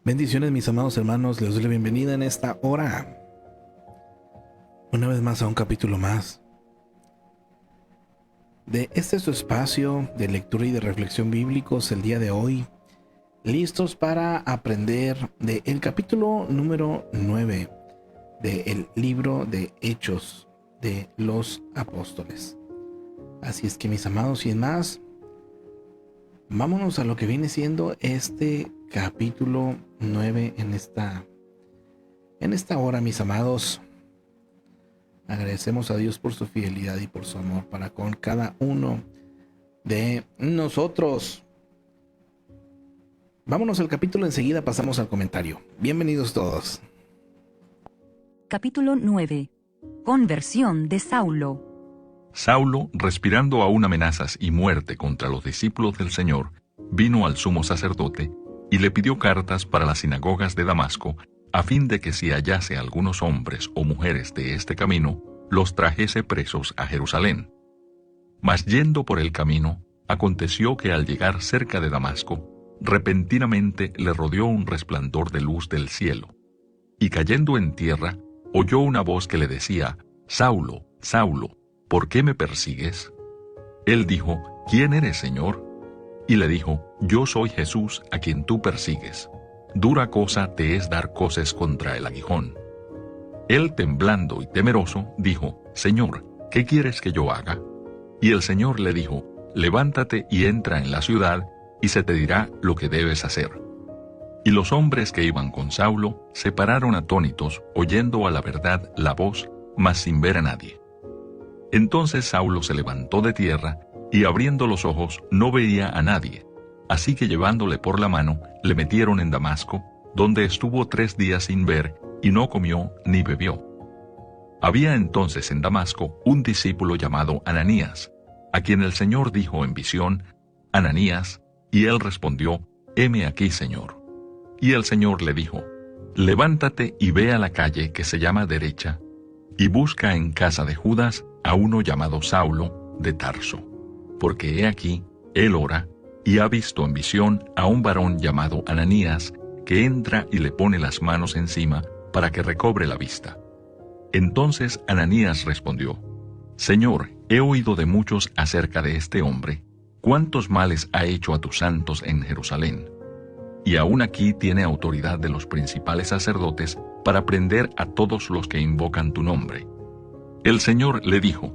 Bendiciones, mis amados hermanos, les doy la bienvenida en esta hora. Una vez más a un capítulo más de este su espacio de lectura y de reflexión bíblicos el día de hoy. Listos para aprender del capítulo número 9 del libro de Hechos de los Apóstoles. Así es que, mis amados, sin más, vámonos a lo que viene siendo este capítulo 9 en esta hora, mis amados. Agradecemos a Dios por su fidelidad y por su amor para con cada uno de nosotros. Vámonos al capítulo, enseguida pasamos al comentario. Bienvenidos todos. Capítulo 9. Conversión de Saulo. Saulo, respirando aún amenazas y muerte contra los discípulos del Señor, vino al sumo sacerdote y le pidió cartas para las sinagogas de Damasco, a fin de que si hallase algunos hombres o mujeres de este camino, los trajese presos a Jerusalén. Mas yendo por el camino, aconteció que al llegar cerca de Damasco, repentinamente le rodeó un resplandor de luz del cielo. Y cayendo en tierra, oyó una voz que le decía: Saulo, Saulo, ¿por qué me persigues? Él dijo: ¿Quién eres, Señor? Y le dijo: Yo soy Jesús, a quien tú persigues. Dura cosa te es dar coces contra el aguijón. Él, temblando y temeroso, dijo: Señor, ¿qué quieres que yo haga? Y el Señor le dijo: Levántate y entra en la ciudad, y se te dirá lo que debes hacer. Y los hombres que iban con Saulo se pararon atónitos, oyendo a la verdad la voz, mas sin ver a nadie. Entonces Saulo se levantó de tierra, y abriendo los ojos no veía a nadie. Así que llevándole por la mano, le metieron en Damasco, donde estuvo 3 días sin ver, y no comió ni bebió. Había entonces en Damasco un discípulo llamado Ananías, a quien el Señor dijo en visión: Ananías, y él respondió: Heme aquí, Señor. Y el Señor le dijo: Levántate y ve a la calle que se llama Derecha, y busca en casa de Judas a uno llamado Saulo de Tarso, porque he aquí, él ora, y ha visto en visión a un varón llamado Ananías, que entra y le pone las manos encima para que recobre la vista. Entonces Ananías respondió: Señor, he oído de muchos acerca de este hombre, cuántos males ha hecho a tus santos en Jerusalén. Y aún aquí tiene autoridad de los principales sacerdotes para prender a todos los que invocan tu nombre. El Señor le dijo: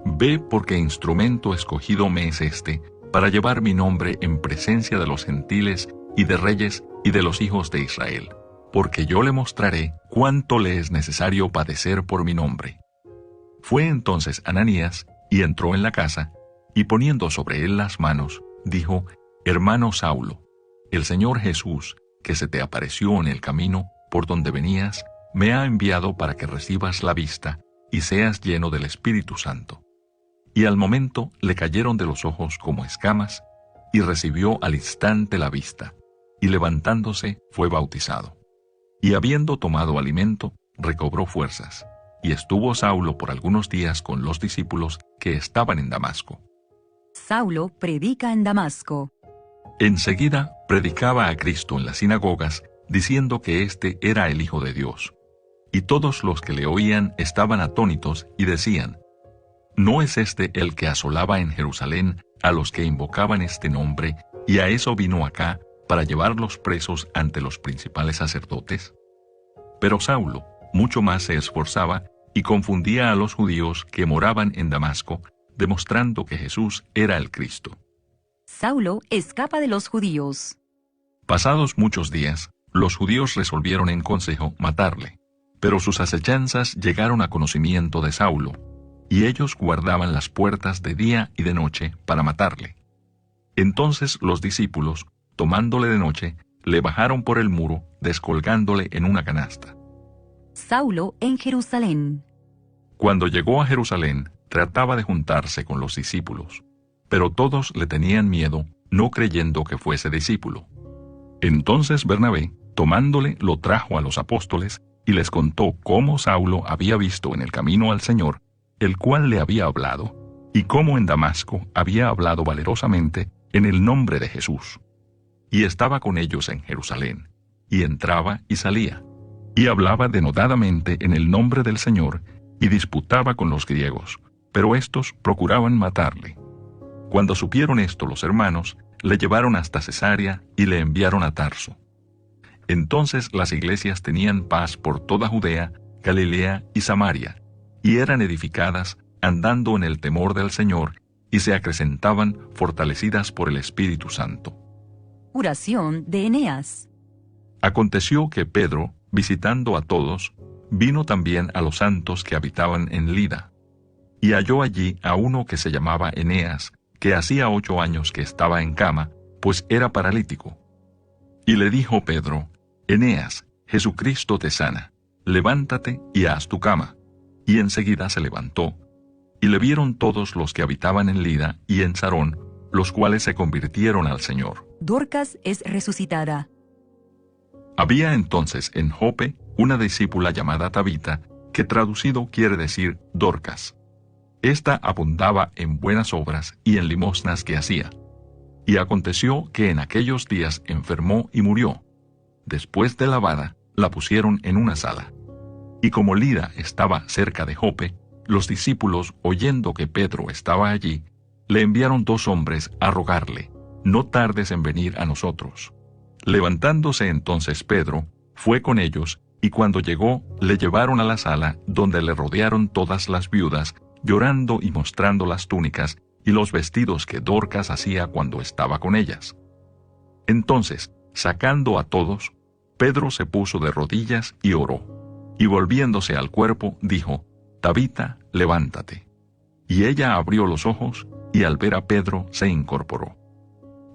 Ve, porque instrumento escogido me es este, para llevar mi nombre en presencia de los gentiles y de reyes y de los hijos de Israel, porque yo le mostraré cuánto le es necesario padecer por mi nombre. Fue entonces Ananías, y entró en la casa, y poniendo sobre él las manos, dijo: Hermano Saulo, el Señor Jesús, que se te apareció en el camino por donde venías, me ha enviado para que recibas la vista y seas lleno del Espíritu Santo. Y al momento le cayeron de los ojos como escamas, y recibió al instante la vista, y levantándose fue bautizado. Y habiendo tomado alimento, recobró fuerzas, y estuvo Saulo por algunos días con los discípulos que estaban en Damasco. Saulo predica en Damasco. Enseguida predicaba a Cristo en las sinagogas, diciendo que éste era el Hijo de Dios. Y todos los que le oían estaban atónitos y decían: ¿No es este el que asolaba en Jerusalén a los que invocaban este nombre, y a eso vino acá, para llevarlos presos ante los principales sacerdotes? Pero Saulo mucho más se esforzaba y confundía a los judíos que moraban en Damasco, demostrando que Jesús era el Cristo. Saulo escapa de los judíos. Pasados muchos días, los judíos resolvieron en consejo matarle, pero sus acechanzas llegaron a conocimiento de Saulo, y ellos guardaban las puertas de día y de noche para matarle. Entonces los discípulos, tomándole de noche, le bajaron por el muro, descolgándole en una canasta. Saulo en Jerusalén. Cuando llegó a Jerusalén, trataba de juntarse con los discípulos, pero todos le tenían miedo, no creyendo que fuese discípulo. Entonces Bernabé, tomándole, lo trajo a los apóstoles y les contó cómo Saulo había visto en el camino al Señor, el cual le había hablado, y cómo en Damasco había hablado valerosamente en el nombre de Jesús. Y estaba con ellos en Jerusalén, y entraba y salía, y hablaba denodadamente en el nombre del Señor, y disputaba con los griegos, pero éstos procuraban matarle. Cuando supieron esto los hermanos, le llevaron hasta Cesarea y le enviaron a Tarso. Entonces las iglesias tenían paz por toda Judea, Galilea y Samaria, y eran edificadas andando en el temor del Señor, y se acrecentaban fortalecidas por el Espíritu Santo. Oración de Eneas. Aconteció que Pedro, visitando a todos, vino también a los santos que habitaban en Lida, y halló allí a uno que se llamaba Eneas, que hacía 8 años que estaba en cama, pues era paralítico. Y le dijo Pedro: Eneas, Jesucristo te sana, levántate y haz tu cama. Y enseguida se levantó. Y le vieron todos los que habitaban en Lida y en Sarón, los cuales se convirtieron al Señor. Dorcas es resucitada. Había entonces en Jope una discípula llamada Tabita, que traducido quiere decir Dorcas. Esta abundaba en buenas obras y en limosnas que hacía. Y aconteció que en aquellos días enfermó y murió. Después de lavada, la pusieron en una sala. Y como Lida estaba cerca de Jope, los discípulos, oyendo que Pedro estaba allí, le enviaron 2 hombres a rogarle: no tardes en venir a nosotros. Levantándose entonces Pedro, fue con ellos, y cuando llegó, le llevaron a la sala, donde le rodearon todas las viudas, llorando y mostrando las túnicas y los vestidos que Dorcas hacía cuando estaba con ellas. Entonces, sacando a todos, Pedro se puso de rodillas y oró, y volviéndose al cuerpo, dijo: Tabita, levántate. Y ella abrió los ojos, y al ver a Pedro se incorporó.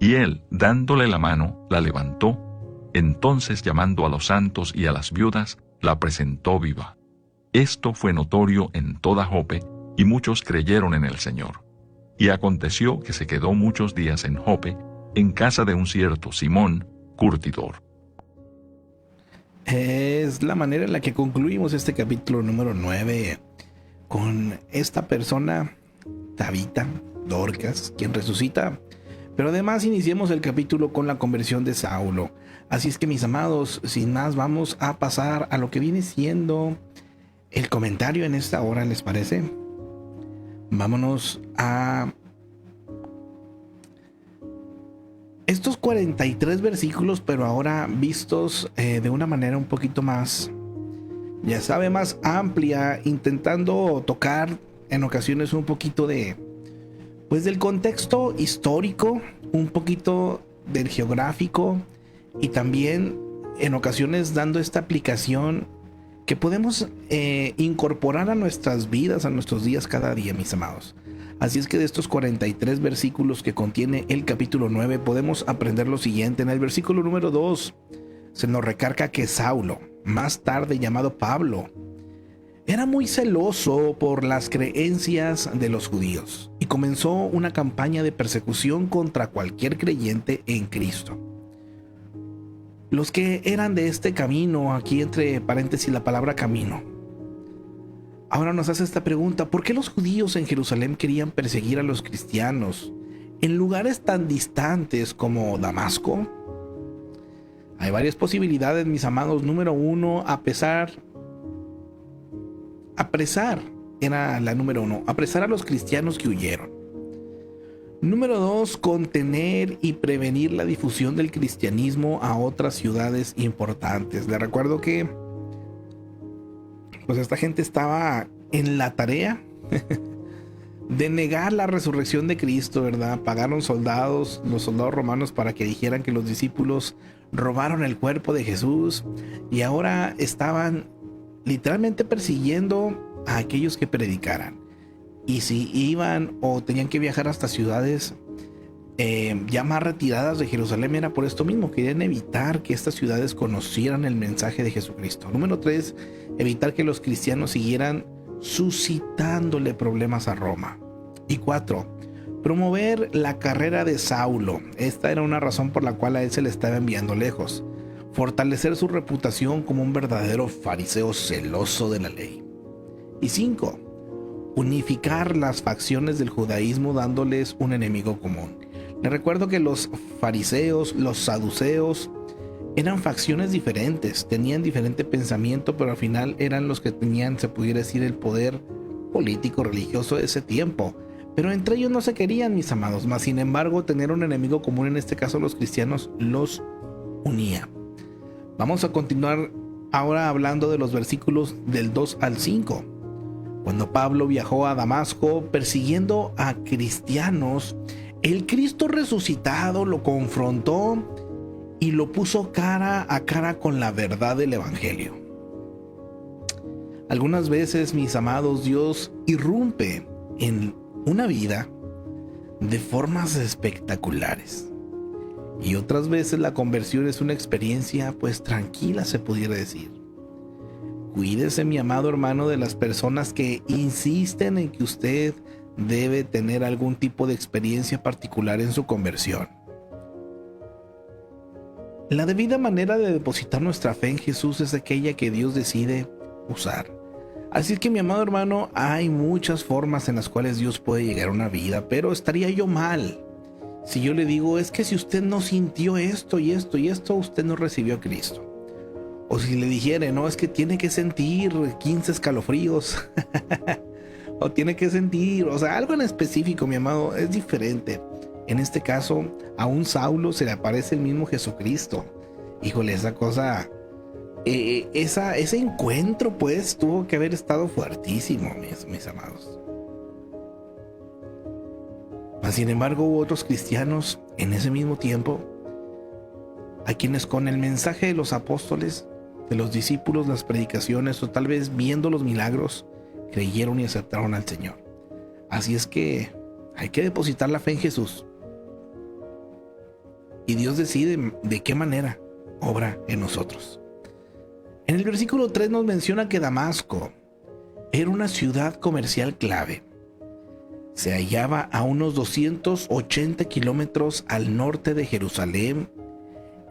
Y él, dándole la mano, la levantó. Entonces, llamando a los santos y a las viudas, la presentó viva. Esto fue notorio en toda Jope, y muchos creyeron en el Señor. Y aconteció que se quedó muchos días en Jope, en casa de un cierto Simón, curtidor. Es la manera en la que concluimos este capítulo número 9, con esta persona, Tabita, Dorcas, quien resucita. Pero además iniciemos el capítulo con la conversión de Saulo. Así es que, mis amados, sin más, vamos a pasar a lo que viene siendo el comentario en esta hora, ¿les parece? Vámonos a estos 43 versículos, pero ahora vistos de una manera un poquito más, ya sabe, más amplia, intentando tocar en ocasiones un poquito de, pues, del contexto histórico, un poquito del geográfico, y también en ocasiones dando esta aplicación que podemos incorporar a nuestras vidas, a nuestros días cada día, mis amados. Así es que de estos 43 versículos que contiene el capítulo 9 podemos aprender lo siguiente. En el versículo número 2 se nos recarga que Saulo, más tarde llamado Pablo, era muy celoso por las creencias de los judíos y comenzó una campaña de persecución contra cualquier creyente en Cristo. Los que eran de este camino, aquí entre paréntesis la palabra camino. Ahora nos hace esta pregunta: ¿por qué los judíos en Jerusalén querían perseguir a los cristianos en lugares tan distantes como Damasco? Hay varias posibilidades, mis amados. Número 1, apresar era la número 1, apresar a los cristianos que huyeron. Número 2, contener y prevenir la difusión del cristianismo a otras ciudades importantes. Les recuerdo que pues esta gente estaba en la tarea de negar la resurrección de Cristo, ¿verdad? Pagaron los soldados romanos para que dijeran que los discípulos robaron el cuerpo de Jesús, y ahora estaban literalmente persiguiendo a aquellos que predicaran. Y si iban o tenían que viajar hasta ciudades ya más retiradas de Jerusalén, era por esto mismo. Querían evitar que estas ciudades conocieran el mensaje de Jesucristo. Número 3, evitar que los cristianos siguieran suscitándole problemas a Roma. Y 4, promover la carrera de Saulo. Esta era una razón por la cual a él se le estaba enviando lejos. Fortalecer su reputación como un verdadero fariseo celoso de la ley. Y 5, unificar las facciones del judaísmo dándoles un enemigo común. Les recuerdo que los fariseos, los saduceos, Eran facciones diferentes, tenían diferente pensamiento, pero al final eran los que tenían, se pudiera decir, el poder político religioso de ese tiempo. Pero entre ellos no se querían, mis amados, mas sin embargo tener un enemigo común, en este caso los cristianos, los unía. Vamos a continuar ahora hablando de los versículos del 2 al 5. Cuando Pablo viajó a Damasco persiguiendo a cristianos, el Cristo resucitado lo confrontó y lo puso cara a cara con la verdad del Evangelio. Algunas veces, mis amados, Dios irrumpe en una vida de formas espectaculares. Y otras veces la conversión es una experiencia pues tranquila, se pudiera decir. Cuídese, mi amado hermano, de las personas que insisten en que usted debe tener algún tipo de experiencia particular en su conversión. La debida manera de depositar nuestra fe en Jesús es aquella que Dios decide usar. Así es que, mi amado hermano, hay muchas formas en las cuales Dios puede llegar a una vida, pero estaría yo mal si yo le digo, es que si usted no sintió esto y esto y esto, usted no recibió a Cristo. O si le dijera, no, es que tiene que sentir 15 escalofríos. O tiene que sentir, o sea, algo en específico, mi amado, es diferente. En este caso, a un Saulo se le aparece el mismo Jesucristo. Híjole, esa cosa, ese encuentro pues tuvo que haber estado fuertísimo, mis amados. Mas, sin embargo, hubo otros cristianos en ese mismo tiempo a quienes con el mensaje de los apóstoles, de los discípulos, las predicaciones o tal vez viendo los milagros, creyeron y aceptaron al Señor. Así es que hay que depositar la fe en Jesús. Y Dios decide de qué manera obra en nosotros. En el versículo 3 nos menciona que Damasco era una ciudad comercial clave. Se hallaba a unos 280 kilómetros al norte de Jerusalén,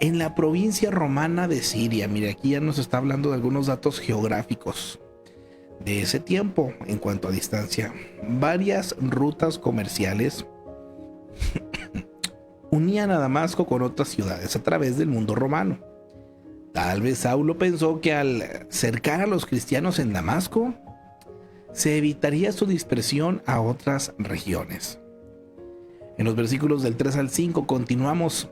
en la provincia romana de Siria. Mire, aquí ya nos está hablando de algunos datos geográficos de ese tiempo en cuanto a distancia. Varias rutas comerciales unían a Damasco con otras ciudades a través del mundo romano. Tal vez Saulo pensó que al cercar a los cristianos en Damasco, se evitaría su dispersión a otras regiones. En los versículos del 3 al 5 continuamos.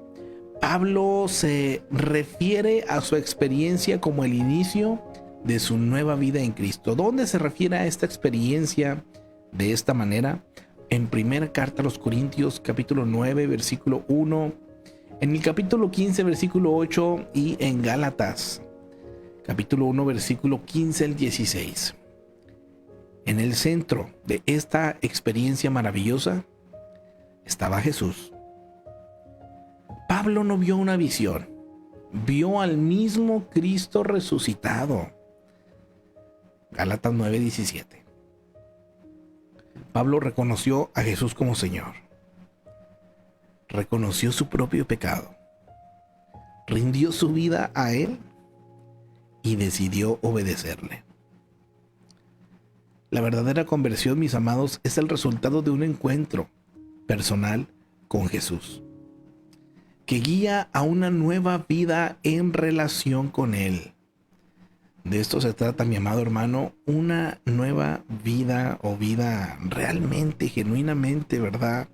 Pablo se refiere a su experiencia como el inicio de su nueva vida en Cristo. ¿Dónde se refiere a esta experiencia de esta manera? En primera carta a los Corintios, capítulo 9, versículo 1, en el capítulo 15, versículo 8, y en Gálatas, capítulo 1, versículo 15 al 16. En el centro de esta experiencia maravillosa estaba Jesús. Pablo no vio una visión, vio al mismo Cristo resucitado. Gálatas 9:17. Pablo reconoció a Jesús como Señor. Reconoció su propio pecado. Rindió su vida a Él y decidió obedecerle. La verdadera conversión, mis amados, es el resultado de un encuentro personal con Jesús, que guía a una nueva vida en relación con Él. De esto se trata, mi amado hermano, una nueva vida o vida realmente, genuinamente, ¿verdad?,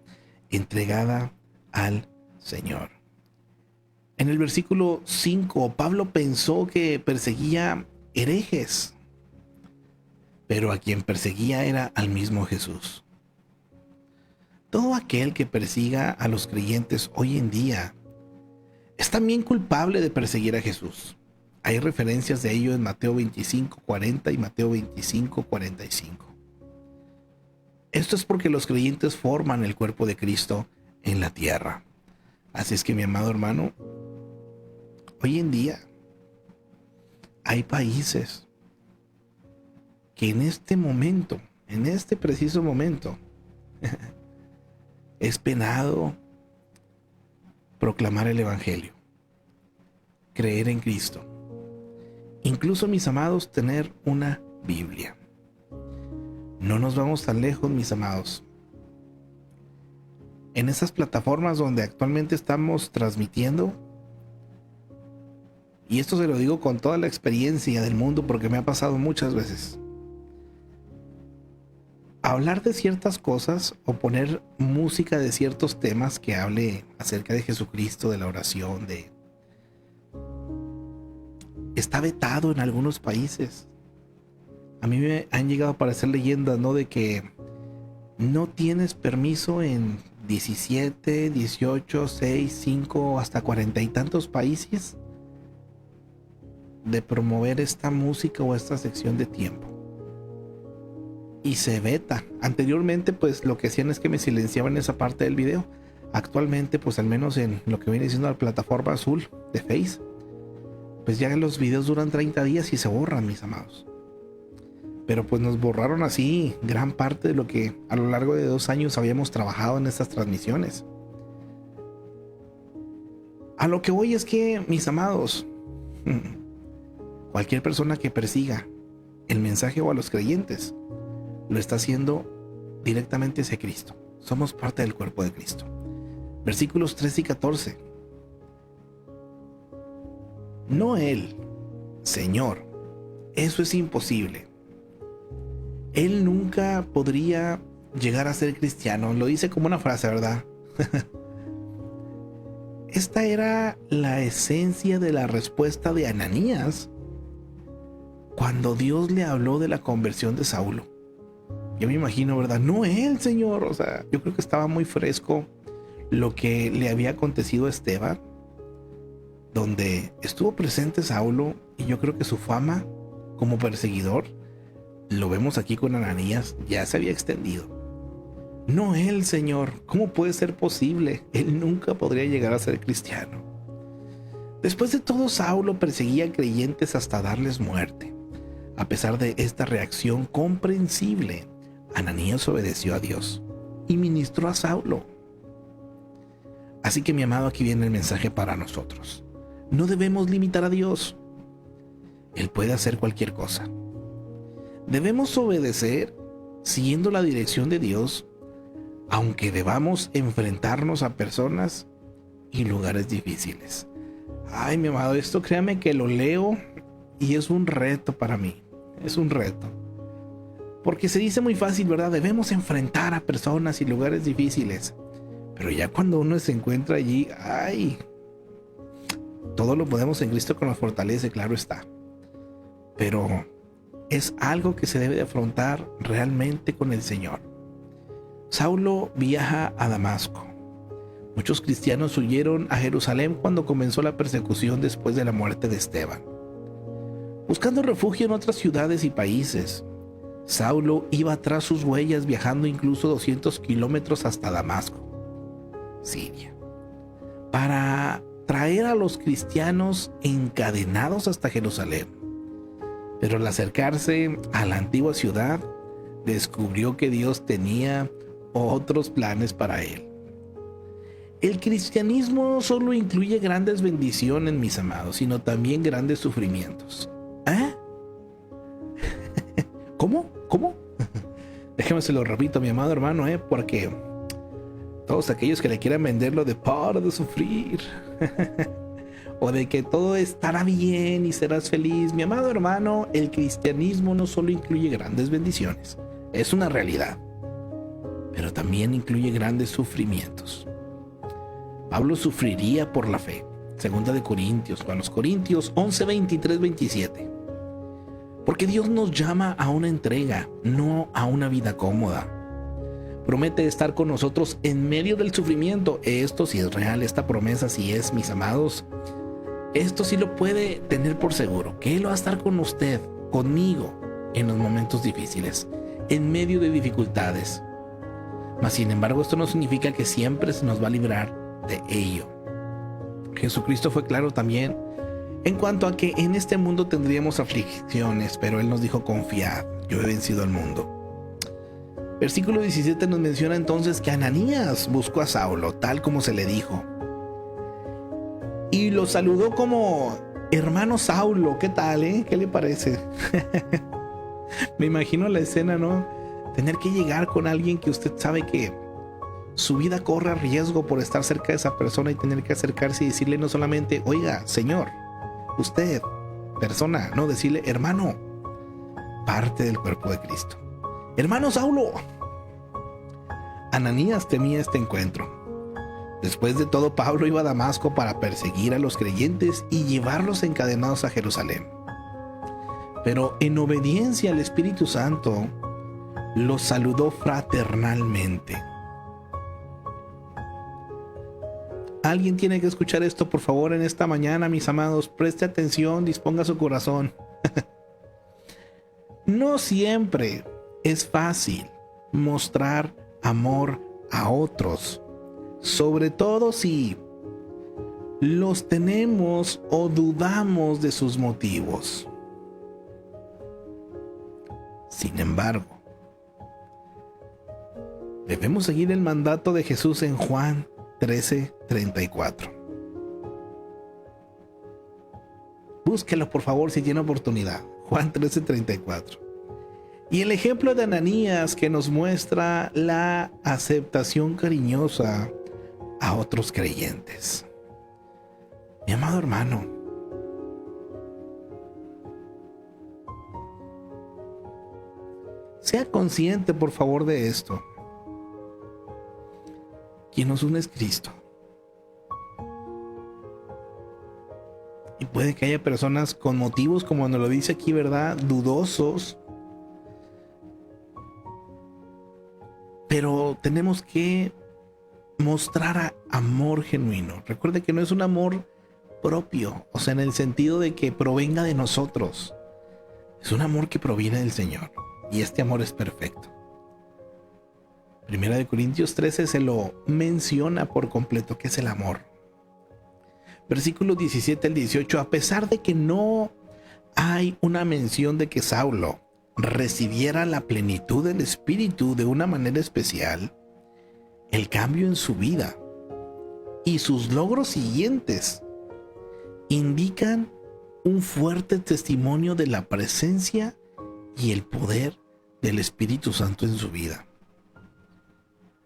entregada al Señor. En el versículo 5, Pablo pensó que perseguía herejes, pero a quien perseguía era al mismo Jesús. Todo aquel que persiga a los creyentes hoy en día es también culpable de perseguir a Jesús. Hay referencias de ello en Mateo 25:40 y Mateo 25:45. Esto es porque los creyentes forman el cuerpo de Cristo en la tierra. Así es que, mi amado hermano, hoy en día hay países que en este momento, en este preciso momento, es penado proclamar el Evangelio, creer en Cristo, incluso, mis amados, tener una Biblia. No nos vamos tan lejos, mis amados. En esas plataformas donde actualmente estamos transmitiendo, Y esto se lo digo con toda la experiencia del mundo porque me ha pasado muchas veces. Hablar de ciertas cosas o poner música de ciertos temas que hable acerca de Jesucristo, de la oración, está vetado en algunos países. A mí me han llegado a aparecer leyendas, ¿no? De que no tienes permiso en 17, 18, 6, 5, hasta 40 y tantos países de promover esta música o esta sección de tiempo. Y se veta. Anteriormente, pues lo que hacían es que me silenciaban esa parte del video. Actualmente, pues al menos en lo que viene siendo la plataforma azul de Face, pues ya los videos duran 30 días y se borran, mis amados. Pero pues nos borraron así gran parte de lo que a lo largo de 2 años habíamos trabajado en estas transmisiones. A lo que voy es que, mis amados, cualquier persona que persiga el mensaje o a los creyentes, lo está haciendo directamente hacia Cristo. Somos parte del cuerpo de Cristo. Versículos 13 y 14. No Él, Señor, eso es imposible. Él nunca podría llegar a ser cristiano. Lo dice como una frase, ¿verdad? Esta era la esencia de la respuesta de Ananías cuando Dios le habló de la conversión de Saulo. Yo me imagino, ¿verdad? No él, Señor. O sea, yo creo que estaba muy fresco lo que le había acontecido a Esteban, donde estuvo presente Saulo, y yo creo que su fama como perseguidor, lo vemos aquí con Ananías, ya se había extendido. No él, Señor. ¿Cómo puede ser posible? Él nunca podría llegar a ser cristiano. Después de todo, Saulo perseguía creyentes hasta darles muerte. A pesar de esta reacción comprensible, Ananías obedeció a Dios y ministró a Saulo. Así que, mi amado, aquí viene el mensaje para nosotros. No debemos limitar a Dios. Él puede hacer cualquier cosa. Debemos obedecer siguiendo la dirección de Dios, aunque debamos enfrentarnos a personas y lugares difíciles. Ay, mi amado, esto créame que lo leo y es un reto para mí. Es un reto. Porque se dice muy fácil, ¿verdad? Debemos enfrentar a personas y lugares difíciles. Pero ya cuando uno se encuentra allí, ¡ay! Todo lo podemos en Cristo que nos fortalece, claro está. Pero es algo que se debe de afrontar realmente con el Señor. Saulo viaja a Damasco. Muchos cristianos huyeron a Jerusalén cuando comenzó la persecución después de la muerte de Esteban. Buscando refugio en otras ciudades y países, Saulo iba tras sus huellas, viajando incluso 200 kilómetros hasta Damasco, Siria, para traer a los cristianos encadenados hasta Jerusalén. Pero al acercarse a la antigua ciudad, descubrió que Dios tenía otros planes para él. El cristianismo no solo incluye grandes bendiciones, mis amados, sino también grandes sufrimientos. ¿Eh? ¿Cómo? Déjeme se lo repito, mi amado hermano, porque todos aquellos que le quieran venderlo de para de sufrir o de que todo estará bien y serás feliz, mi amado hermano, el cristianismo no solo incluye grandes bendiciones, es una realidad, pero también incluye grandes sufrimientos. Pablo sufriría por la fe. Segunda de Corintios, a los Corintios 11, 23, 27. Porque Dios nos llama a una entrega, no a una vida cómoda. Promete estar con nosotros en medio del sufrimiento. Esto sí es real, esta promesa sí es, mis amados. Esto sí lo puede tener por seguro, que Él va a estar con usted, conmigo, en los momentos difíciles, en medio de dificultades. Mas sin embargo, esto no significa que siempre se nos va a librar de ello. Jesucristo fue claro también en cuanto a que en este mundo tendríamos aflicciones, pero Él nos dijo: confiad, yo he vencido al mundo. Versículo 17 nos menciona entonces que Ananías buscó a Saulo, tal como se le dijo, y lo saludó como hermano Saulo. ¿Qué tal, ¿Qué le parece? Me imagino la escena, ¿no? Tener que llegar con alguien que usted sabe que su vida corre riesgo por estar cerca de esa persona y tener que acercarse y decirle no solamente: oiga, Señor, usted, persona, no decirle hermano, parte del cuerpo de Cristo. Hermano Saulo. Ananías temía este encuentro. Después de todo, Pablo iba a Damasco para perseguir a los creyentes y llevarlos encadenados a Jerusalén. Pero en obediencia al Espíritu Santo, los saludó fraternalmente. Alguien tiene que escuchar esto, por favor, en esta mañana, mis amados. Preste atención, disponga su corazón. No siempre es fácil mostrar amor a otros, sobre todo si los tenemos o dudamos de sus motivos. Sin embargo, debemos seguir el mandato de Jesús en Juan 13:34. Búsquelo, por favor, si tiene oportunidad. Juan 13:34. Y el ejemplo de Ananías, que nos muestra la aceptación cariñosa a otros creyentes. Mi amado hermano, sea consciente, por favor, de esto. Quien nos une es Cristo. Y puede que haya personas con motivos, como nos lo dice aquí, ¿verdad?, dudosos. Pero tenemos que mostrar amor genuino. Recuerde que no es un amor propio, o sea, en el sentido de que provenga de nosotros. Es un amor que proviene del Señor. Y este amor es perfecto. Primera de Corintios 13 se lo menciona por completo, que es el amor. Versículos 17 al 18. A pesar de que no hay una mención de que Saulo recibiera la plenitud del Espíritu de una manera especial, el cambio en su vida y sus logros siguientes indican un fuerte testimonio de la presencia y el poder del Espíritu Santo en su vida.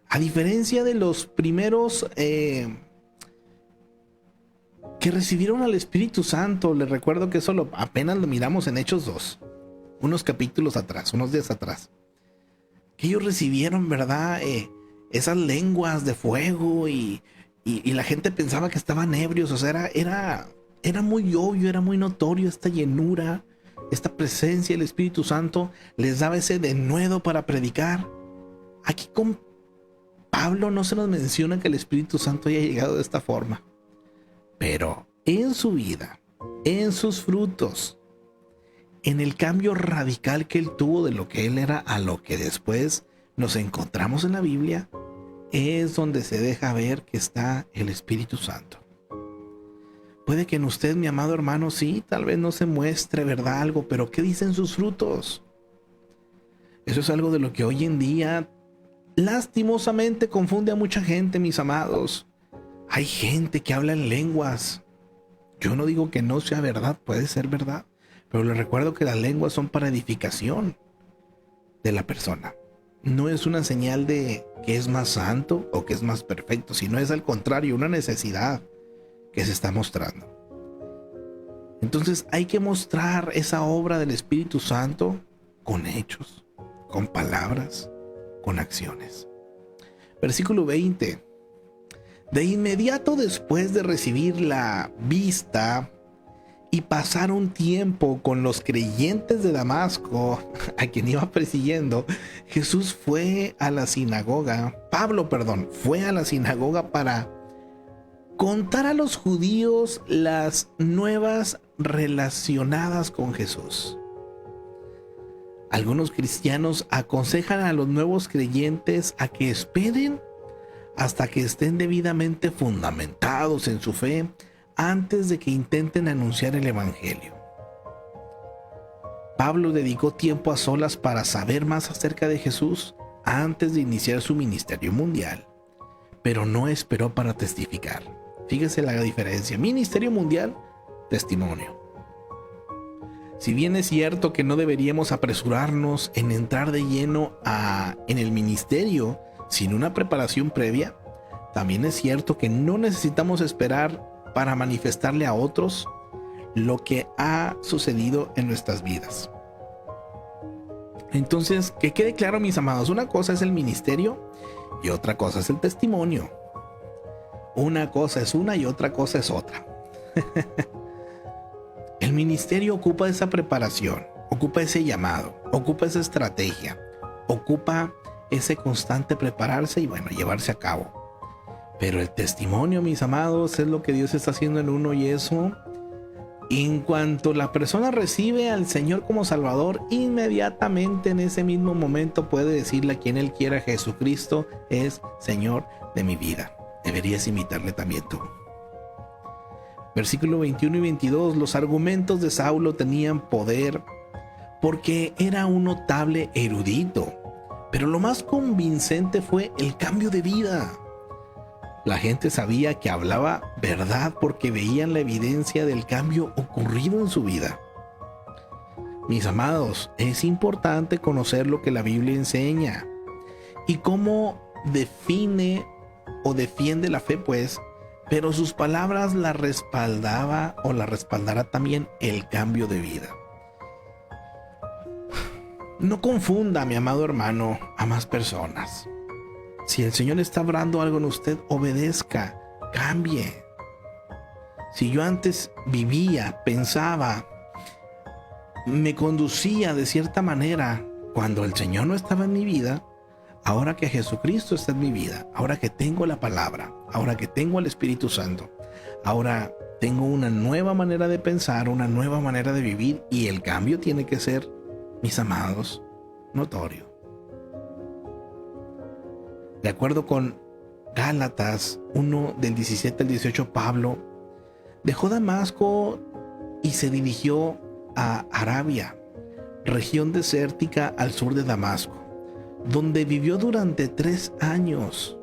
A diferencia de los primeros que recibieron al Espíritu Santo, les recuerdo que eso apenas lo miramos en Hechos 2, unos capítulos atrás, unos días atrás, que ellos recibieron, ¿verdad?, esas lenguas de fuego y la gente pensaba que estaban ebrios. O sea, era muy obvio, era muy notorio esta llenura, esta presencia del Espíritu Santo les daba ese denuedo para predicar. Aquí con Pablo no se nos menciona que el Espíritu Santo haya llegado de esta forma, pero en su vida, en sus frutos, en el cambio radical que él tuvo de lo que él era a lo que después nos encontramos en la Biblia, es donde se deja ver que está el Espíritu Santo. Puede que en usted, mi amado hermano, sí, tal vez no se muestre, ¿verdad?, algo, pero ¿qué dicen sus frutos? Eso es algo de lo que hoy en día lastimosamente confunde a mucha gente, mis amados. Hay gente que habla en lenguas. Yo no digo que no sea verdad, puede ser verdad, pero les recuerdo que las lenguas son para edificación de la persona. No es una señal de que es más santo o que es más perfecto, sino es al contrario, una necesidad que se está mostrando. Entonces hay que mostrar esa obra del Espíritu Santo con hechos, con palabras, con acciones. Versículo 20. De inmediato después de recibir la vista y pasar un tiempo con los creyentes de Damasco, a quien iba persiguiendo, Jesús fue a la sinagoga. Fue a la sinagoga para contar a los judíos las nuevas relacionadas con Jesús. Algunos cristianos aconsejan a los nuevos creyentes a que esperen hasta que estén debidamente fundamentados en su fe antes de que intenten anunciar el Evangelio. Pablo dedicó tiempo a solas para saber más acerca de Jesús antes de iniciar su ministerio mundial, pero no esperó para testificar. Fíjese la diferencia: ministerio mundial, testimonio. Si bien es cierto que no deberíamos apresurarnos en entrar de lleno en el ministerio sin una preparación previa, también es cierto que no necesitamos esperar para manifestarle a otros lo que ha sucedido en nuestras vidas. Entonces, que quede claro, mis amados, una cosa es el ministerio y otra cosa es el testimonio. Una cosa es una y otra cosa es otra. El ministerio ocupa esa preparación, ocupa ese llamado, ocupa esa estrategia, ocupa ese constante prepararse y llevarse a cabo. Pero el testimonio, mis amados, es lo que Dios está haciendo en uno, y eso, en cuanto la persona recibe al Señor como Salvador, inmediatamente en ese mismo momento puede decirle a quien él quiera: Jesucristo es Señor de mi vida. Deberías imitarle también tú. Versículo 21 y 22, los argumentos de Saulo tenían poder porque era un notable erudito, pero lo más convincente fue el cambio de vida. La gente sabía que hablaba verdad porque veían la evidencia del cambio ocurrido en su vida. Mis amados, es importante conocer lo que la Biblia enseña y cómo define o defiende la fe, pues, pero sus palabras la respaldaba o la respaldará también el cambio de vida. No confunda, mi amado hermano, a más personas. Si el Señor está hablando algo en usted, obedezca, cambie. Si yo antes vivía, pensaba, me conducía de cierta manera cuando el Señor no estaba en mi vida, ahora que Jesucristo está en mi vida, ahora que tengo la palabra, ahora que tengo el Espíritu Santo, ahora tengo una nueva manera de pensar, una nueva manera de vivir, y el cambio tiene que ser, mis amados, notorio. De acuerdo con Gálatas 1 del 17 al 18, Pablo dejó Damasco y se dirigió a Arabia, región desértica al sur de Damasco, donde vivió durante 3 años.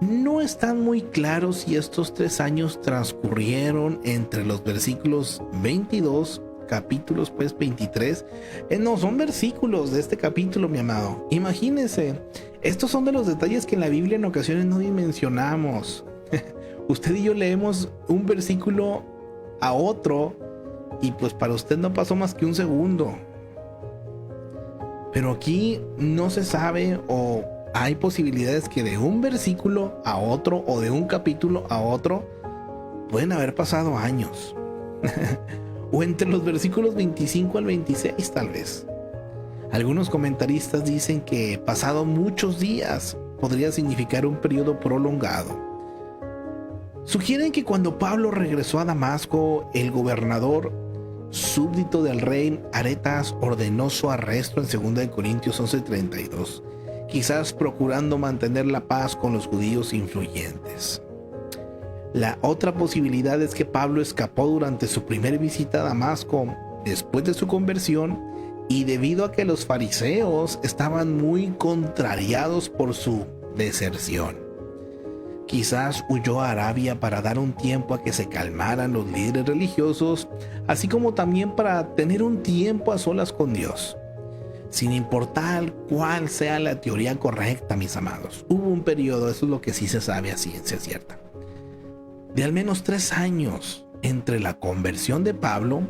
No están muy claros si estos 3 años transcurrieron entre los versículos 22, capítulos 23. No, son versículos de este capítulo, mi amado. Imagínense, estos son de los detalles que en la Biblia en ocasiones no dimensionamos. Usted y yo leemos un versículo a otro y pues para usted no pasó más que un segundo. Pero aquí no se sabe, o hay posibilidades que de un versículo a otro o de un capítulo a otro pueden haber pasado años. O entre los versículos 25 al 26 tal vez. Algunos comentaristas dicen que pasado muchos días podría significar un periodo prolongado. Sugieren que cuando Pablo regresó a Damasco, el gobernador súbdito del rey Aretas ordenó su arresto en 2 Corintios 11:32, quizás procurando mantener la paz con los judíos influyentes. La otra posibilidad es que Pablo escapó durante su primera visita a Damasco después de su conversión, y debido a que los fariseos estaban muy contrariados por su deserción. Quizás huyó a Arabia para dar un tiempo a que se calmaran los líderes religiosos, así como también para tener un tiempo a solas con Dios. Sin importar cuál sea la teoría correcta, mis amados, hubo un periodo, eso es lo que sí se sabe a ciencia cierta, de al menos 3 años entre la conversión de Pablo,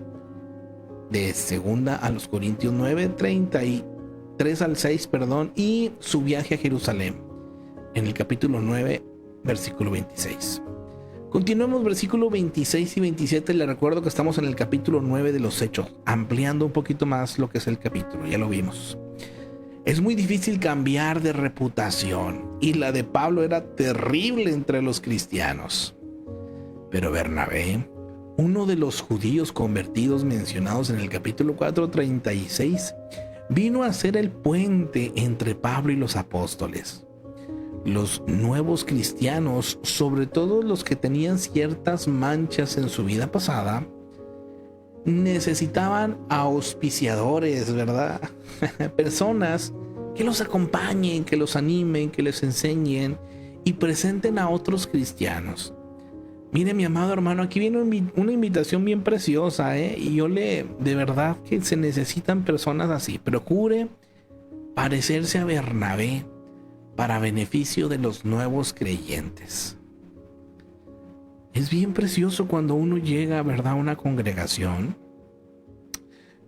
de 2 Corintios 9:33 al 6, y su viaje a Jerusalén, en el capítulo 9, versículo 26. Continuemos versículo 26 y 27. Le recuerdo que estamos en el capítulo 9 de los Hechos, ampliando un poquito más lo que es el capítulo, ya lo vimos. Es muy difícil cambiar de reputación, y la de Pablo era terrible entre los cristianos. Pero Bernabé, uno de los judíos convertidos mencionados en el capítulo 4:36, vino a ser el puente entre Pablo y los apóstoles. Los nuevos cristianos, sobre todo los que tenían ciertas manchas en su vida pasada, necesitaban auspiciadores, ¿verdad? Personas que los acompañen, que los animen, que les enseñen y presenten a otros cristianos. Mire, mi amado hermano, aquí viene una invitación bien preciosa, y de verdad que se necesitan personas así. Procure parecerse a Bernabé para beneficio de los nuevos creyentes. Es bien precioso cuando uno llega, ¿verdad?, a una congregación.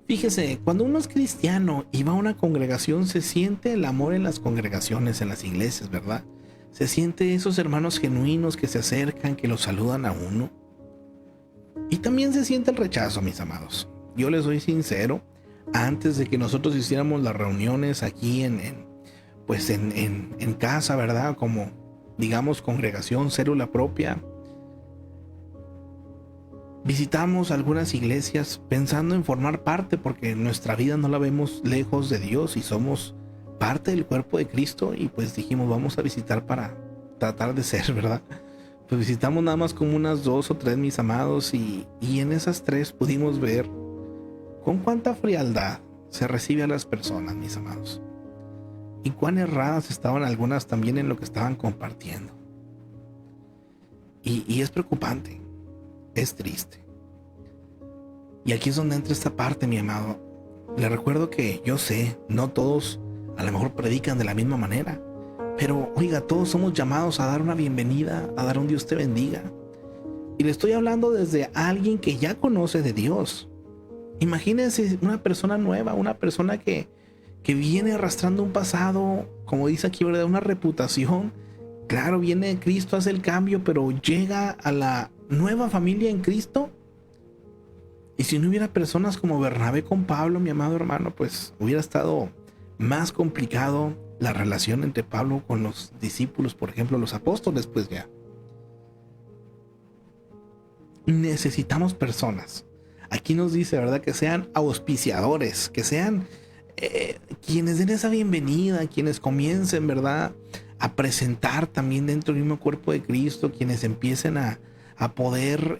Fíjese, cuando uno es cristiano y va a una congregación, se siente el amor en las congregaciones, en las iglesias, ¿verdad? Se siente esos hermanos genuinos que se acercan, que los saludan a uno. Y también se siente el rechazo, mis amados. Yo les soy sincero, antes de que nosotros hiciéramos las reuniones aquí en casa, ¿verdad? Como, digamos, congregación, célula propia, visitamos algunas iglesias pensando en formar parte, porque nuestra vida no la vemos lejos de Dios y somos parte del cuerpo de Cristo, y pues dijimos, vamos a visitar para tratar de ser, ¿verdad? Pues visitamos nada más como unas 2 o 3, mis amados, y en esas 3 pudimos ver con cuánta frialdad se recibe a las personas, mis amados, y cuán erradas estaban algunas también en lo que estaban compartiendo. Y es preocupante, es triste. Y aquí es donde entra esta parte, mi amado. Le recuerdo que yo sé, no todos a lo mejor predican de la misma manera, pero oiga, todos somos llamados a dar una bienvenida, a dar un Dios te bendiga. Y le estoy hablando desde alguien que ya conoce de Dios. Imagínense una persona nueva, una persona que viene arrastrando un pasado, como dice aquí, ¿verdad?, una reputación. Claro, viene Cristo, hace el cambio, pero llega a la nueva familia en Cristo. Y si no hubiera personas como Bernabé con Pablo, mi amado hermano, pues hubiera estado más complicado la relación entre Pablo con los discípulos, por ejemplo, los apóstoles, pues ya. Necesitamos personas. Aquí nos dice, ¿verdad?, que sean auspiciadores, que sean quienes den esa bienvenida, quienes comiencen, ¿verdad?, a presentar también dentro del mismo cuerpo de Cristo, quienes empiecen a poder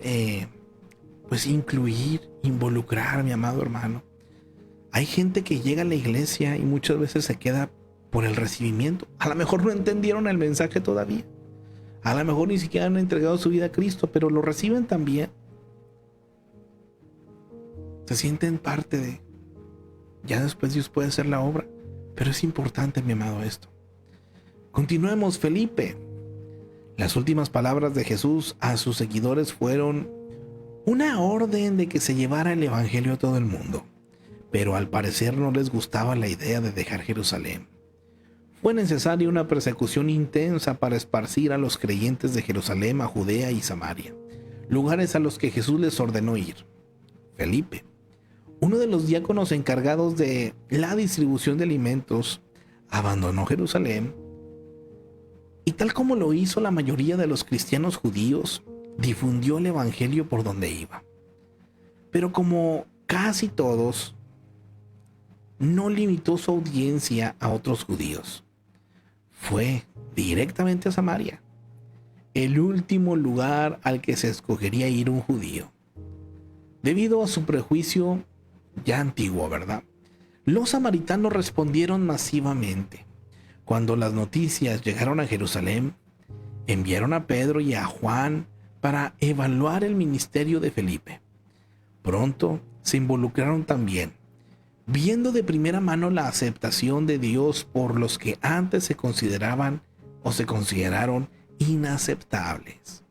pues incluir, involucrar, mi amado hermano. Hay gente que llega a la iglesia y muchas veces se queda por el recibimiento. A lo mejor no entendieron el mensaje todavía. A lo mejor ni siquiera han entregado su vida a Cristo, pero lo reciben también. Se sienten parte de. Ya después Dios puede hacer la obra. Pero es importante, mi amado, esto. Continuemos, Felipe. Las últimas palabras de Jesús a sus seguidores fueron una orden de que se llevara el evangelio a todo el mundo. Pero al parecer no les gustaba la idea de dejar Jerusalén. Fue necesaria una persecución intensa para esparcir a los creyentes de Jerusalén a Judea y Samaria, lugares a los que Jesús les ordenó ir. Felipe, uno de los diáconos encargados de la distribución de alimentos, abandonó Jerusalén y, tal como lo hizo la mayoría de los cristianos judíos, difundió el evangelio por donde iba. Pero como casi todos, no limitó su audiencia a otros judíos. Fue directamente a Samaria, el último lugar al que se escogería ir un judío. Debido a su prejuicio ya antiguo, ¿verdad?, los samaritanos respondieron masivamente. Cuando las noticias llegaron a Jerusalén, enviaron a Pedro y a Juan para evaluar el ministerio de Felipe. Pronto se involucraron también, viendo de primera mano la aceptación de Dios por los que antes se consideraban o se consideraron inaceptables.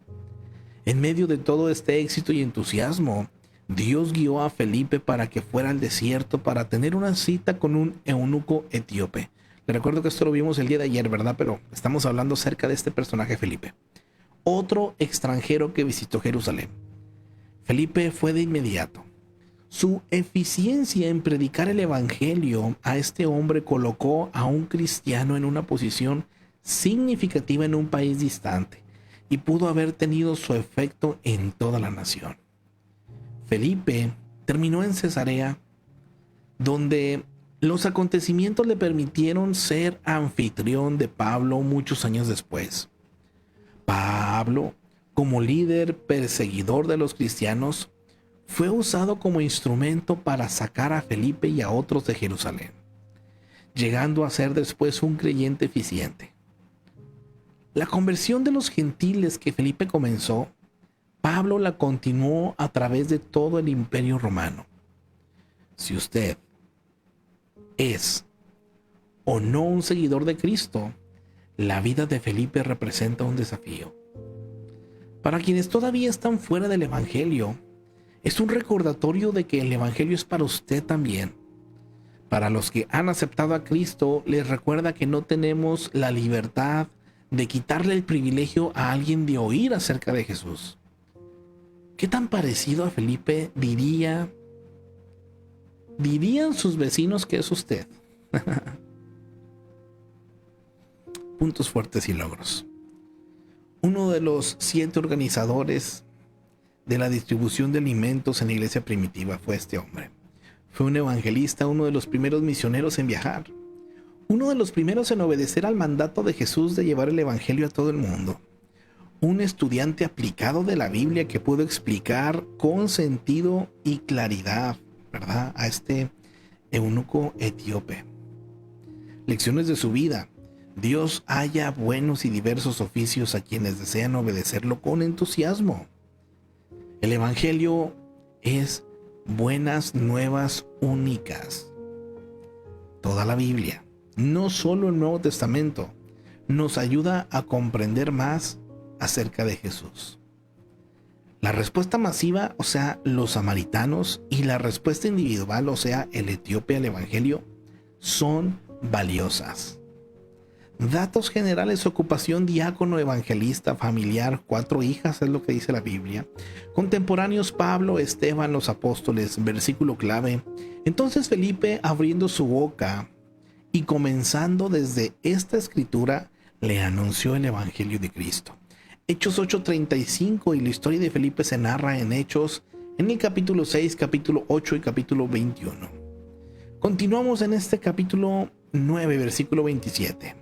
En medio de todo este éxito y entusiasmo, Dios guió a Felipe para que fuera al desierto para tener una cita con un eunuco etíope. Le recuerdo que esto lo vimos el día de ayer, ¿verdad? Pero estamos hablando acerca de este personaje, Felipe, otro extranjero que visitó Jerusalén. Felipe fue de inmediato. Su eficiencia en predicar el evangelio a este hombre colocó a un cristiano en una posición significativa en un país distante y pudo haber tenido su efecto en toda la nación. Felipe terminó en Cesarea, donde los acontecimientos le permitieron ser anfitrión de Pablo muchos años después. Pablo, como líder perseguidor de los cristianos, fue usado como instrumento para sacar a Felipe y a otros de Jerusalén, llegando a ser después un creyente eficiente. La conversión de los gentiles que Felipe comenzó, Pablo la continuó a través de todo el Imperio Romano. Si usted es o no un seguidor de Cristo, la vida de Felipe representa un desafío. Para quienes todavía están fuera del Evangelio, es un recordatorio de que el Evangelio es para usted también. Para los que han aceptado a Cristo, les recuerda que no tenemos la libertad de quitarle el privilegio a alguien de oír acerca de Jesús. ¿Qué tan parecido a Felipe dirían sus vecinos que es usted? Puntos fuertes y logros. Uno de los 7 organizadores de la distribución de alimentos en la iglesia primitiva fue este hombre. Fue un evangelista, uno de los primeros misioneros en viajar, uno de los primeros en obedecer al mandato de Jesús de llevar el evangelio a todo el mundo, un estudiante aplicado de la Biblia que pudo explicar con sentido y claridad, ¿verdad?, a este eunuco etíope. Lecciones de su vida. Dios halla buenos y diversos oficios a quienes desean obedecerlo con entusiasmo. El evangelio es buenas nuevas únicas. Toda la Biblia, no solo el Nuevo Testamento, nos ayuda a comprender más acerca de Jesús. La respuesta masiva, o sea, los samaritanos, y la respuesta individual, o sea, el etíope al evangelio, son valiosas. Datos generales: ocupación, diácono, evangelista, familiar, 4 hijas, es lo que dice la Biblia. Contemporáneos: Pablo, Esteban, los apóstoles. Versículo clave: entonces Felipe, abriendo su boca y comenzando desde esta escritura, le anunció el evangelio de Cristo. Hechos 8:35, y la historia de Felipe se narra en Hechos, en el capítulo 6, capítulo 8 y capítulo 21. Continuamos en este capítulo 9, versículo 27.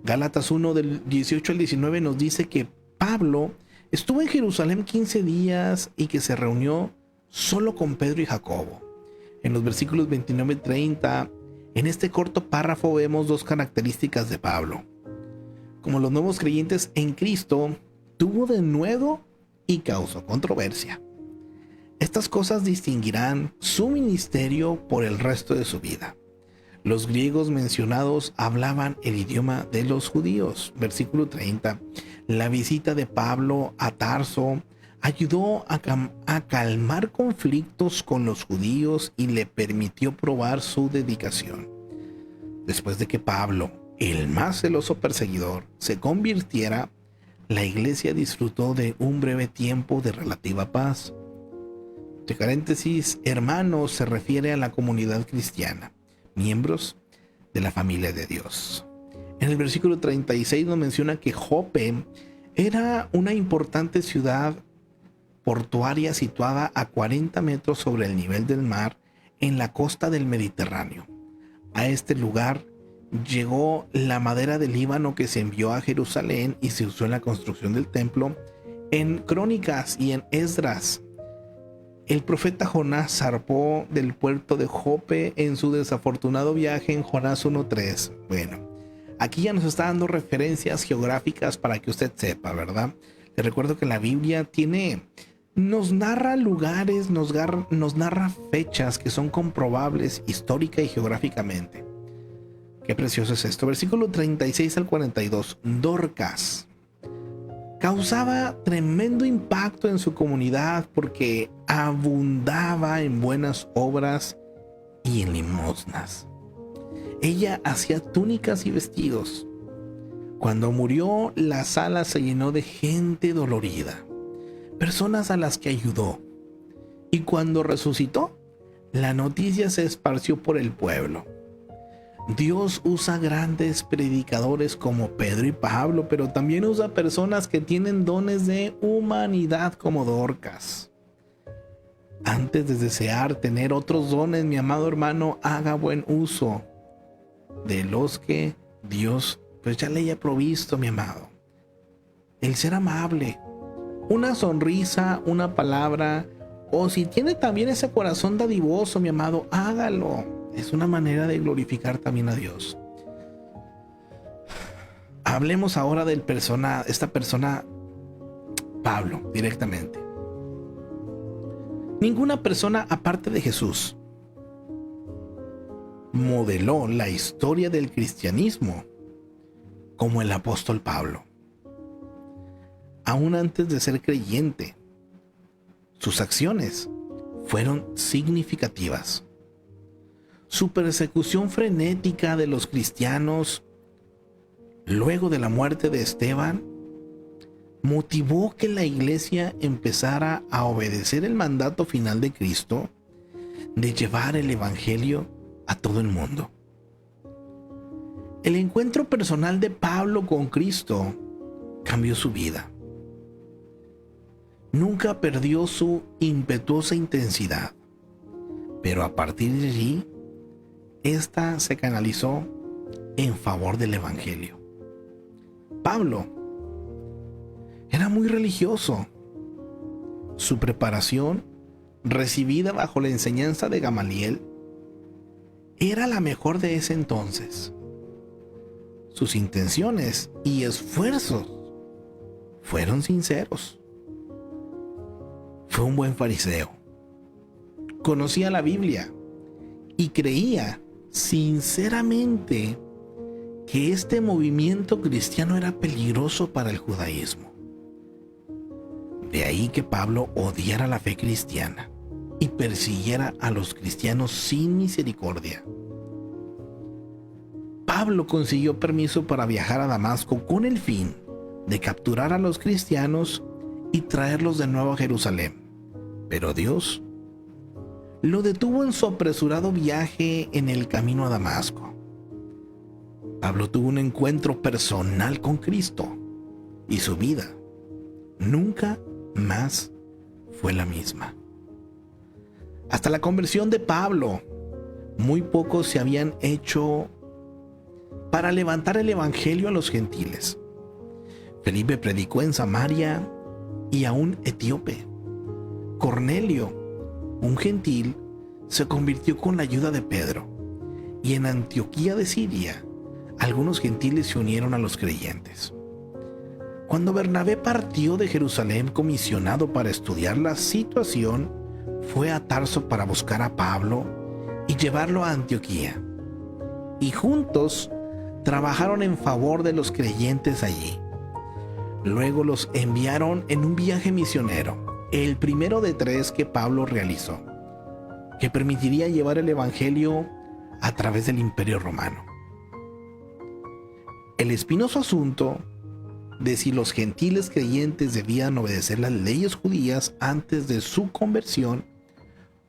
Gálatas 1 del 18 al 19 nos dice que Pablo estuvo en Jerusalén 15 días y que se reunió solo con Pedro y Jacobo. En los versículos 29 y 30, en este corto párrafo vemos 2 características de Pablo. Como los nuevos creyentes en Cristo, tuvo denuedo y causó controversia. Estas cosas distinguirán su ministerio por el resto de su vida. Los griegos mencionados hablaban el idioma de los judíos. Versículo 30. La visita de Pablo a Tarso ayudó a calmar conflictos con los judíos y le permitió probar su dedicación. Después de que Pablo, el más celoso perseguidor, se convirtiera, la iglesia disfrutó de un breve tiempo de relativa paz. Entre paréntesis, hermanos se refiere a la comunidad cristiana, miembros de la familia de Dios. En el versículo 36 nos menciona que Jope era una importante ciudad portuaria situada a 40 metros sobre el nivel del mar en la costa del Mediterráneo. A este lugar llegó la madera del Líbano que se envió a Jerusalén y se usó en la construcción del templo. En Crónicas y en Esdras, el profeta Jonás zarpó del puerto de Jope en su desafortunado viaje en Jonás 1:3. Bueno, aquí ya nos está dando referencias geográficas para que usted sepa, ¿verdad? Le recuerdo que la Biblia nos narra lugares, nos narra fechas que son comprobables histórica y geográficamente. Qué precioso es esto. Versículo 36 al 42. Dorcas causaba tremendo impacto en su comunidad porque abundaba en buenas obras y en limosnas. Ella hacía túnicas y vestidos. Cuando murió, la sala se llenó de gente dolorida, personas a las que ayudó. Y cuando resucitó, la noticia se esparció por el pueblo. Dios usa grandes predicadores como Pedro y Pablo, pero también usa personas que tienen dones de humanidad como Dorcas. Antes de desear tener otros dones, mi amado hermano, haga buen uso de los que Dios pues ya le haya provisto, mi amado. El ser amable, una sonrisa, una palabra, o si tiene también ese corazón dadivoso, mi amado, hágalo. Es una manera de glorificar también a Dios. Hablemos ahora de esta persona, Pablo, directamente. Ninguna persona aparte de Jesús modeló la historia del cristianismo como el apóstol Pablo. aún antes de ser creyente. Sus acciones fueron significativas. Su persecución frenética de los cristianos luego de la muerte de Esteban motivó que la iglesia empezara a obedecer el mandato final de Cristo de llevar el evangelio a todo el mundo. El encuentro personal de Pablo con Cristo cambió su vida. Nunca perdió su impetuosa intensidad, pero a partir de allí, esta se canalizó en favor del evangelio. Pablo era muy religioso. Su preparación, recibida bajo la enseñanza de Gamaliel, era la mejor de ese entonces. Sus intenciones y esfuerzos fueron sinceros. Fue un buen fariseo. Conocía la Biblia y creía sinceramente que este movimiento cristiano era peligroso para el judaísmo. De ahí que Pablo odiara la fe cristiana y persiguiera a los cristianos sin misericordia. Pablo consiguió permiso para viajar a Damasco con el fin de capturar a los cristianos y traerlos de nuevo a Jerusalén. Pero Dios lo detuvo en su apresurado viaje en el camino a Damasco. Pablo tuvo un encuentro personal con Cristo y su vida nunca más fue la misma. Hasta la conversión de Pablo, muy pocos se habían hecho para levantar el evangelio a los gentiles. Felipe predicó en Samaria y a un etíope. Cornelio, un gentil, se convirtió con la ayuda de Pedro, y en Antioquía de Siria, algunos gentiles se unieron a los creyentes. Cuando Bernabé partió de Jerusalén comisionado para estudiar la situación, fue a Tarso para buscar a Pablo y llevarlo a Antioquía. Y juntos trabajaron en favor de los creyentes allí. Luego los enviaron en un viaje misionero, el primero de 3 que Pablo realizó, que permitiría llevar el evangelio a través del Imperio Romano. El espinoso asunto de si los gentiles creyentes debían obedecer las leyes judías antes de su conversión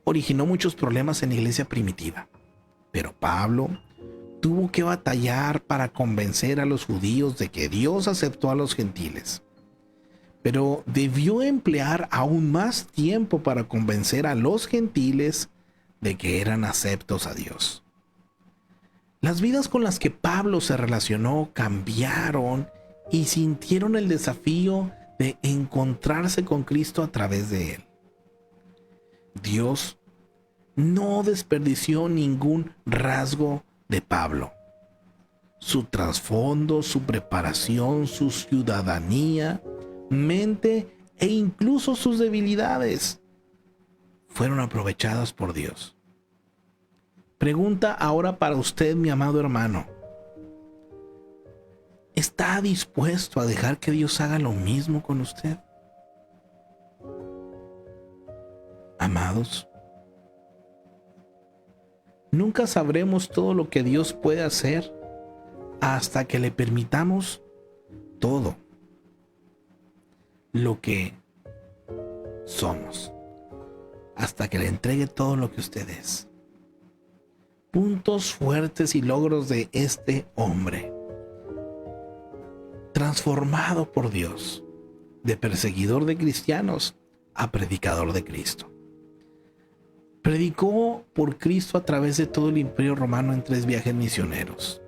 originó muchos problemas en la iglesia primitiva. Pero Pablo tuvo que batallar para convencer a los judíos de que Dios aceptó a los gentiles. Pero debió emplear aún más tiempo para convencer a los gentiles de que eran aceptos a Dios. Las vidas con las que Pablo se relacionó cambiaron y sintieron el desafío de encontrarse con Cristo a través de él. Dios no desperdició ningún rasgo de Pablo. Su trasfondo, su preparación, su ciudadanía, mente e incluso sus debilidades fueron aprovechadas por Dios. Pregunta ahora para usted, mi amado hermano. ¿Está dispuesto a dejar que Dios haga lo mismo con usted? Amados, nunca sabremos todo lo que Dios puede hacer hasta que le permitamos todo lo que somos, hasta que le entregue todo lo que usted es. Puntos fuertes y logros de este hombre, transformado por Dios, de perseguidor de cristianos a predicador de Cristo. Predicó por Cristo a través de todo el Imperio Romano en 3 viajes misioneros.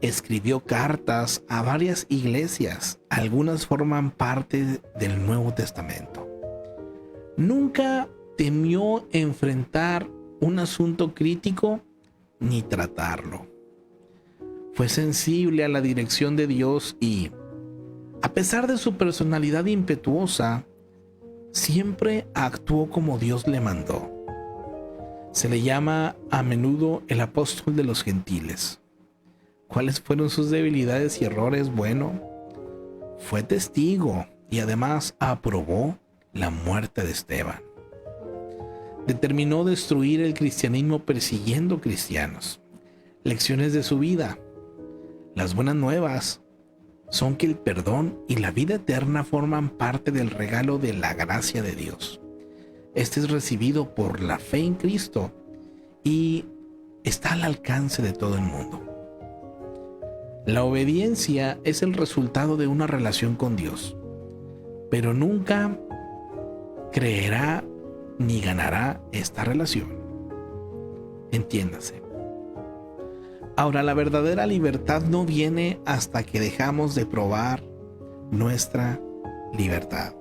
Escribió cartas a varias iglesias, algunas forman parte del Nuevo Testamento. Nunca temió enfrentar un asunto crítico ni tratarlo. Fue sensible a la dirección de Dios y, a pesar de su personalidad impetuosa, siempre actuó como Dios le mandó. Se le llama a menudo el apóstol de los gentiles. ¿Cuáles fueron sus debilidades y errores? Bueno, fue testigo y además aprobó la muerte de Esteban. Determinó destruir el cristianismo persiguiendo cristianos. Lecciones de su vida. Las buenas nuevas son que el perdón y la vida eterna forman parte del regalo de la gracia de Dios. Este es recibido por la fe en Cristo y está al alcance de todo el mundo. La obediencia es el resultado de una relación con Dios, pero nunca creerá ni ganará esta relación. Entiéndase. Ahora, la verdadera libertad no viene hasta que dejamos de probar nuestra libertad.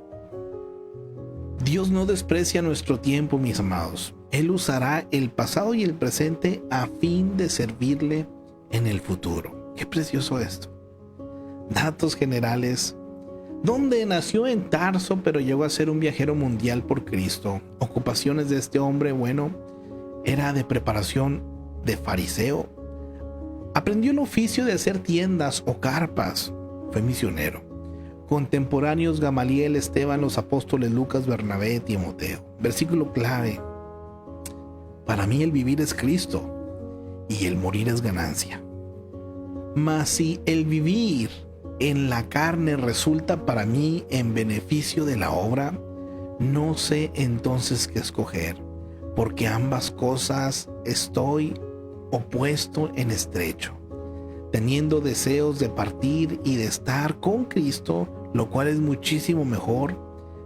Dios no desprecia nuestro tiempo, mis amados. Él usará el pasado y el presente a fin de servirle en el futuro. Qué precioso esto. Datos generales. Donde nació en Tarso, pero llegó a ser un viajero mundial por Cristo. Ocupaciones de este hombre, bueno, era de preparación de fariseo. Aprendió el oficio de hacer tiendas o carpas. Fue misionero. Contemporáneos: Gamaliel, Esteban, los apóstoles Lucas, Bernabé, Timoteo. Versículo clave. Para mí el vivir es Cristo y el morir es ganancia. Mas si el vivir en la carne resulta para mí en beneficio de la obra, no sé entonces qué escoger, porque ambas cosas estoy opuesto en estrecho, teniendo deseos de partir y de estar con Cristo, lo cual es muchísimo mejor,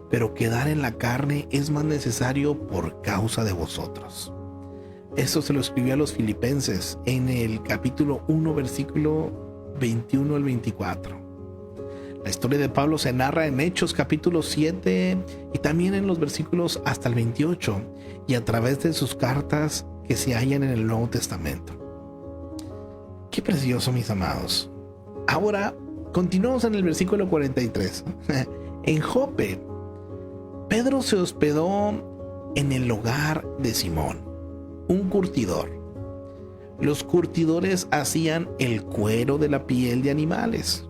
pero quedar en la carne es más necesario por causa de vosotros. Esto se lo escribió a los Filipenses en el capítulo 1, versículo 21 al 24. La historia de Pablo se narra en Hechos capítulo 7 y también en los versículos hasta el 28 y a través de sus cartas que se hallan en el Nuevo Testamento. Qué precioso, mis amados. Ahora continuamos en el versículo 43. En Jope, Pedro se hospedó en el hogar de Simón, un curtidor. Los curtidores hacían el cuero de la piel de animales.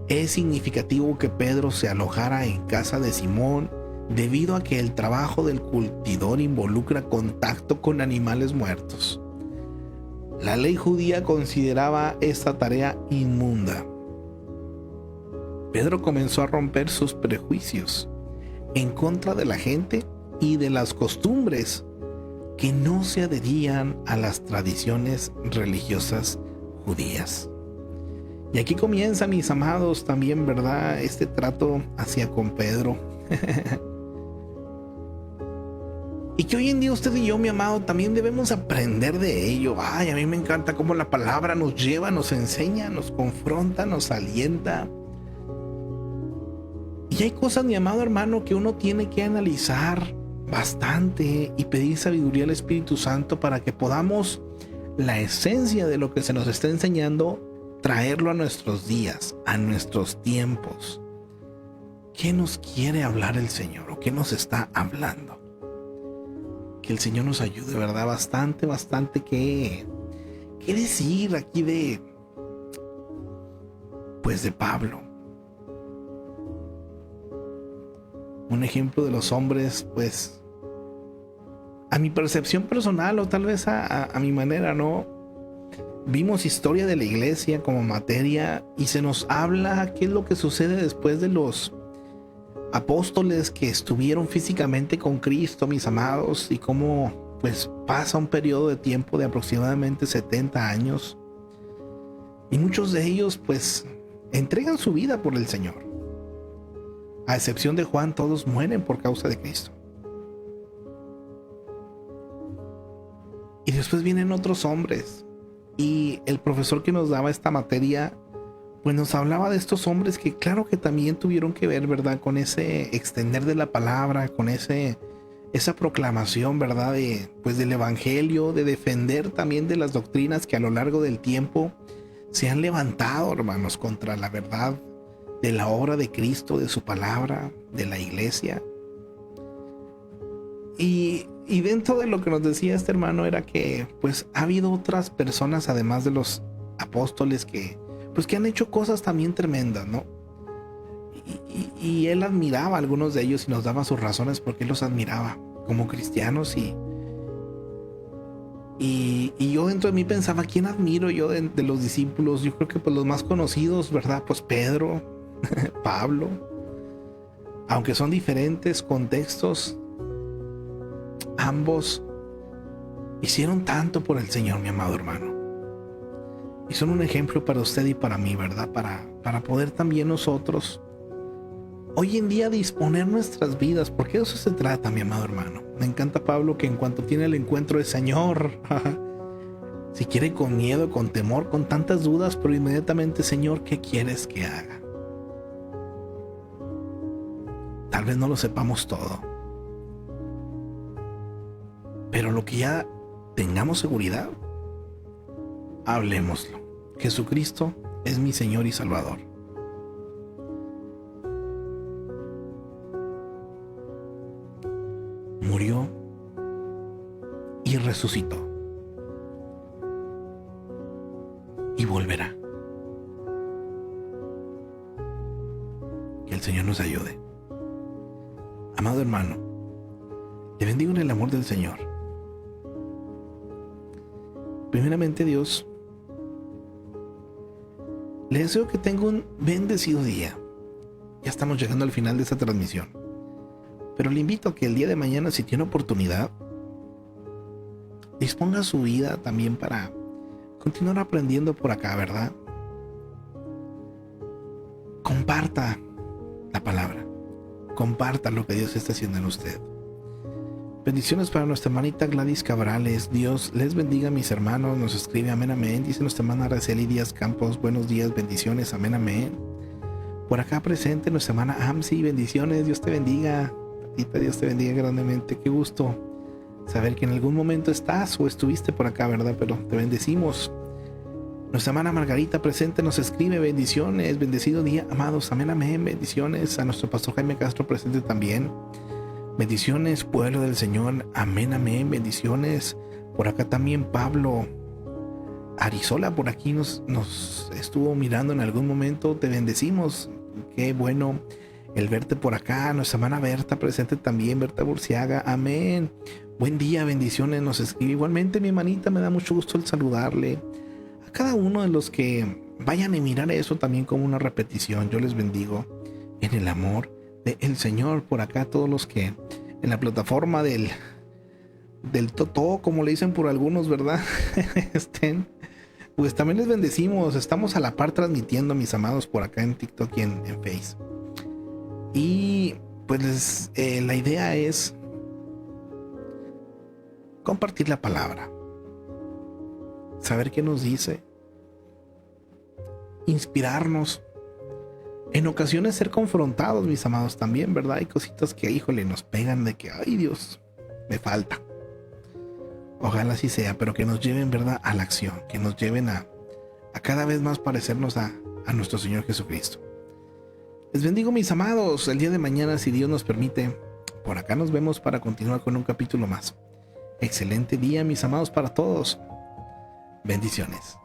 Es significativo que Pedro se alojara en casa de Simón debido a que el trabajo del curtidor involucra contacto con animales muertos. La ley judía consideraba esta tarea inmunda. Pedro comenzó a romper sus prejuicios en contra de la gente y de las costumbres que no se adherían a las tradiciones religiosas judías. Y aquí comienza, mis amados, también, ¿verdad?, este trato hacia con Pedro. Y que hoy en día usted y yo, mi amado, también debemos aprender de ello. Ay, a mí me encanta cómo la palabra nos lleva, nos enseña, nos confronta, nos alienta. Y hay cosas, mi amado hermano, que uno tiene que analizar bastante y pedir sabiduría al Espíritu Santo para que podamos la esencia de lo que se nos está enseñando traerlo a nuestros días, a nuestros tiempos. ¿Qué nos quiere hablar el Señor o qué nos está hablando? Que el Señor nos ayude, ¿verdad? Bastante que decir aquí de Pablo. Un ejemplo de los hombres, pues, a mi percepción personal o tal vez a mi manera, ¿no? Vimos historia de la iglesia como materia y se nos habla qué es lo que sucede después de los apóstoles que estuvieron físicamente con Cristo, mis amados, y cómo pues pasa un periodo de tiempo de aproximadamente 70 años y muchos de ellos pues entregan su vida por el Señor. A excepción de Juan, todos mueren por causa de Cristo. Y después vienen otros hombres. Y el profesor que nos daba esta materia, pues nos hablaba de estos hombres que claro que también tuvieron que ver, ¿verdad?, con ese extender de la palabra, con esa proclamación, ¿verdad?, del evangelio, de defender también de las doctrinas que a lo largo del tiempo se han levantado, hermanos, contra la verdad de la obra de Cristo, de su palabra, de la iglesia. Y dentro de lo que nos decía este hermano era que pues ha habido otras personas además de los apóstoles que han hecho cosas también tremendas, ¿no? y él admiraba a algunos de ellos y nos daba sus razones porque él los admiraba como cristianos. Y yo dentro de mí pensaba, ¿quién admiro yo de los discípulos? Yo creo que pues los más conocidos, ¿verdad? Pues Pedro, Pablo. Aunque son diferentes contextos, ambos hicieron tanto por el Señor, mi amado hermano. Y son un ejemplo para usted y para mí, ¿verdad? Para poder también nosotros hoy en día disponer nuestras vidas, porque de eso se trata, mi amado hermano. Me encanta Pablo que en cuanto tiene el encuentro del Señor, si quiere con miedo, con temor, con tantas dudas, pero inmediatamente, Señor, ¿qué quieres que haga? Tal vez no lo sepamos todo, pero lo que ya tengamos seguridad, hablemoslo. Jesucristo es mi Señor y Salvador. Murió y resucitó. Y volverá. Que el Señor nos ayude. Amado hermano, te bendigo en el amor del Señor. Primeramente, Dios, le deseo que tenga un bendecido día. Ya estamos llegando al final de esta transmisión. Pero le invito a que el día de mañana, si tiene oportunidad, disponga su vida también para continuar aprendiendo por acá, ¿verdad? Comparta la palabra. Comparta lo que Dios está haciendo en usted. Bendiciones para nuestra hermanita Gladys Cabrales. Dios les bendiga, mis hermanos. Nos escribe amén, amén. Dice nuestra hermana Araceli Díaz Campos. Buenos días, bendiciones, amén, amén. Por acá presente nuestra hermana Amsi. Bendiciones, Dios te bendiga. Tatita, Dios te bendiga grandemente. Qué gusto saber que en algún momento estás o estuviste por acá, ¿verdad? Pero te bendecimos. Nuestra hermana Margarita presente nos escribe, bendiciones, bendecido día, amados, amén, amén, bendiciones. A nuestro pastor Jaime Castro presente también. Bendiciones, pueblo del Señor, amén, amén, bendiciones. Por acá también Pablo Arizola, por aquí nos estuvo mirando en algún momento, te bendecimos. Qué bueno el verte por acá. Nuestra hermana Berta presente también, Berta Burciaga, amén. Buen día, bendiciones, nos escribe igualmente mi hermanita, me da mucho gusto el saludarle. A cada uno de los que vayan a mirar eso también como una repetición, yo les bendigo en el amor del Señor. Por acá todos los que en la plataforma del Totó, como le dicen por algunos, ¿verdad? estén, pues también les bendecimos. Estamos a la par transmitiendo, mis amados, por acá en TikTok y en Face. Y pues la idea es compartir la palabra, saber qué nos dice, inspirarnos, en ocasiones ser confrontados, mis amados, también, ¿verdad? Hay cositas que, híjole, nos pegan de que, ay Dios, me falta. Ojalá así sea, pero que nos lleven, ¿verdad?, a la acción, que nos lleven a cada vez más parecernos a nuestro Señor Jesucristo. Les bendigo, mis amados. El día de mañana, si Dios nos permite, por acá nos vemos para continuar con un capítulo más. Excelente día, mis amados, para todos. Bendiciones.